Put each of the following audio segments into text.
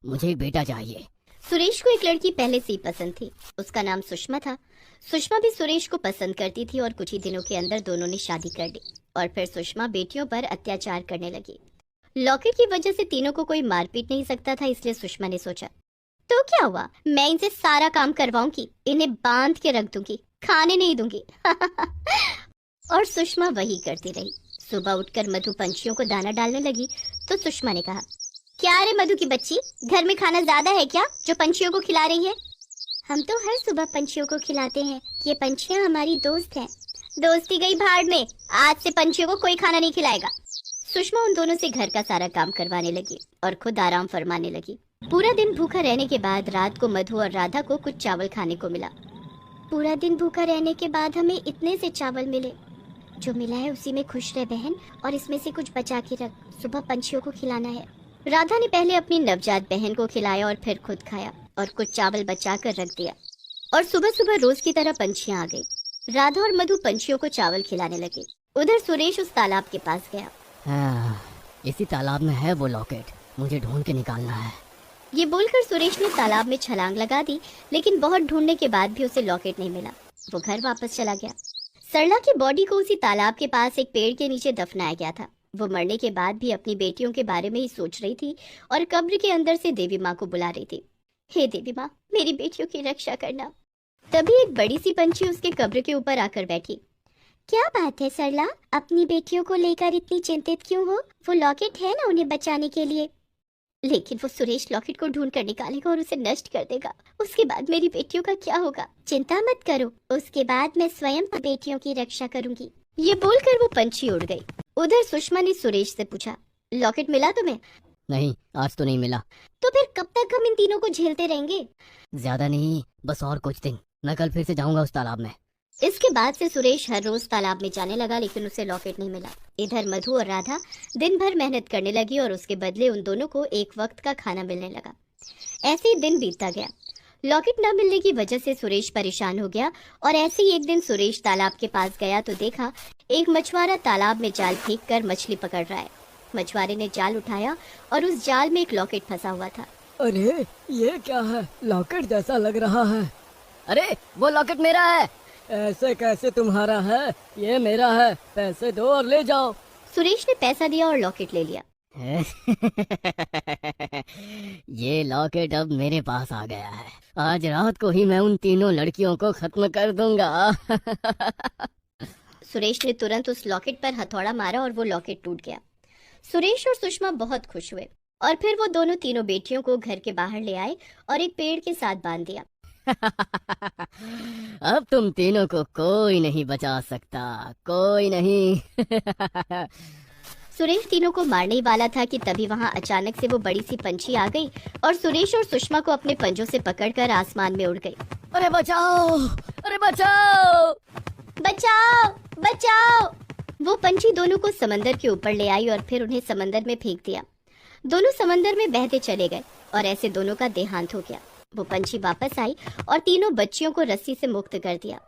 मुझे एक बेटा चाहिए। सुरेश को एक लड़की पहले से ही पसंद थी। उसका नाम सुषमा था। सुषमा भी सुरेश को पसंद करती थी और कुछ ही दिनों के अंदर दोनों ने शादी कर ली। और फिर सुषमा बेटियों पर अत्याचार करने लगी। लॉकेट की वजह से तीनों को कोई मार पीट नहीं सकता था, इसलिए सुषमा ने सोचा तो क्या हुआ, मैं इनसे सारा काम करवाऊंगी, इन्हें बांध के रख दूंगी, खाने नहीं दूंगी। और सुषमा वही करती रही। सुबह उठकर मधु पंछियों को दाना डालने लगी तो सुषमा ने कहा, क्या रे मधु की बच्ची, घर में खाना ज्यादा है क्या जो पंछियों को खिला रही है? हम तो हर सुबह पंछियों को खिलाते हैं, ये पंछियां हमारी दोस्त हैं। दोस्ती गई भाड़ में, आज से पंछियों को कोई खाना नहीं खिलाएगा। सुषमा उन दोनों से घर का सारा काम करवाने लगी और खुद आराम फरमाने लगी। पूरा दिन भूखा रहने के बाद रात को मधु और राधा को कुछ चावल खाने को मिला। पूरा दिन भूखा रहने के बाद हमें इतने से चावल मिले। जो मिला है उसी में खुश रह बहन, और इसमें से कुछ बचा के रख, सुबह पंछियों को खिलाना है। राधा ने पहले अपनी नवजात बहन को खिलाया और फिर खुद खाया और कुछ चावल बचा कर रख दिया। और सुबह सुबह रोज की तरह पंछियां आ गई। राधा और मधु पंछियों को चावल खिलाने लगे। उधर सुरेश उस तालाब के पास गया। इसी तालाब में है वो लॉकेट, मुझे ढूंढ के निकालना है। ये बोलकर सुरेश ने तालाब में छलांग लगा दी, लेकिन बहुत ढूंढने के बाद भी उसे लॉकेट नहीं मिला। वो घर वापस चला गया। सरला की बॉडी को उसी तालाब के पास एक पेड़ के नीचे दफनाया गया था। वो मरने के बाद भी अपनी बेटियों के बारे में ही सोच रही थी और कब्र के अंदर से देवी माँ को बुला रही थी, हे देवी माँ, मेरी बेटियों की रक्षा करना। तभी एक बड़ी सी पंछी उसके कब्र के ऊपर आकर बैठी। क्या बात है सरला, अपनी बेटियों को लेकर इतनी चिंतित क्यों हो? वो लॉकेट है ना उन्हें बचाने के लिए। लेकिन वो सुरेश लॉकेट को ढूंढ कर निकालेगा और उसे नष्ट कर देगा। उसके बाद मेरी बेटियों का क्या होगा? चिंता मत करो, उसके बाद मैं स्वयं बेटियों की रक्षा करूंगी। ये बोलकर वो पंछी उड़ गई। उधर सुषमा ने सुरेश से पूछा, लॉकेट मिला तुम्हें? नहीं, आज तो नहीं मिला। तो फिर कब तक हम इन तीनों को झेलते रहेंगे? ज्यादा नहीं, बस और कुछ दिन। मैं कल फिर से जाऊंगा उस तालाब में। इसके बाद से सुरेश हर रोज तालाब में जाने लगा, लेकिन उसे लॉकेट नहीं मिला। इधर मधु और राधा दिन भर मेहनत करने लगी और उसके बदले उन दोनों को एक वक्त का खाना मिलने लगा। ऐसे ही दिन बीतता गया। लॉकेट न मिलने की वजह से सुरेश परेशान हो गया और ऐसे ही एक दिन सुरेश तालाब के पास गया तो देखा एक मछुआरा तालाब में जाल फेंक कर मछली पकड़ रहा है। मछुआरे ने जाल उठाया और उस जाल में एक लॉकेट फंसा हुआ था। अरे ये क्या है, लॉकेट जैसा लग रहा है। अरे वो लॉकेट मेरा है। ऐसे कैसे तुम्हारा है? ये मेरा है, पैसे दो और ले जाओ। सुरेश ने पैसा दिया और लॉकेट ले लिया। ये लॉकेट अब मेरे पास आ गया है। आज रात को ही मैं उन तीनों लड़कियों को खत्म कर दूंगा। सुरेश ने तुरंत उस लॉकेट पर हथौड़ा मारा और वो लॉकेट टूट गया। सुरेश और सुषमा बहुत खुश हुए और फिर वो दोनों तीनों बेटियों को घर के बाहर ले आए और एक पेड़ के साथ बांध दिया। अब तुम तीनों को कोई नहीं बचा सकता, कोई नहीं। सुरेश तीनों को मारने ही वाला था कि तभी वहां अचानक से वो बड़ी सी पंछी आ गई और सुरेश और सुषमा को अपने पंजों से पकड़कर आसमान में उड़ गई। अरे बचाओ, अरे बचाओ, बचाओ, बचाओ! वो पंछी दोनों को समंदर के ऊपर ले आई और फिर उन्हें समंदर में फेंक दिया। दोनों समंदर में बहते चले गए और ऐसे दोनों का देहांत हो गया। वो पंछी वापस आई और तीनों बच्चियों को रस्सी से मुक्त कर दिया।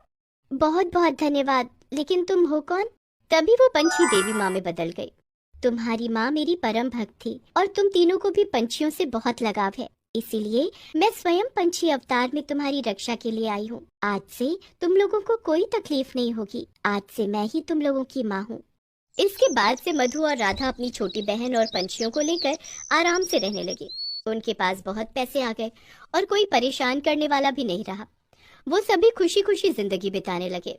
बहुत बहुत धन्यवाद, लेकिन तुम हो कौन? तभी वो पंछी देवी माँ में बदल गई। तुम्हारी माँ मेरी परम भक्त थी और तुम तीनों को भी पंछियों से बहुत लगाव है, इसीलिए मैं स्वयं पंछी अवतार में तुम्हारी रक्षा के लिए आई हूँ। आज से तुम लोगों को कोई तकलीफ नहीं होगी। आज से मैं ही तुम लोगों की माँ हूँ। इसके बाद से मधु और राधा अपनी छोटी बहन और पंछियों को लेकर आराम से रहने लगी। उनके पास बहुत पैसे आ गए और कोई परेशान करने वाला भी नहीं रहा। वो सभी खुशी खुशी जिंदगी बिताने लगे।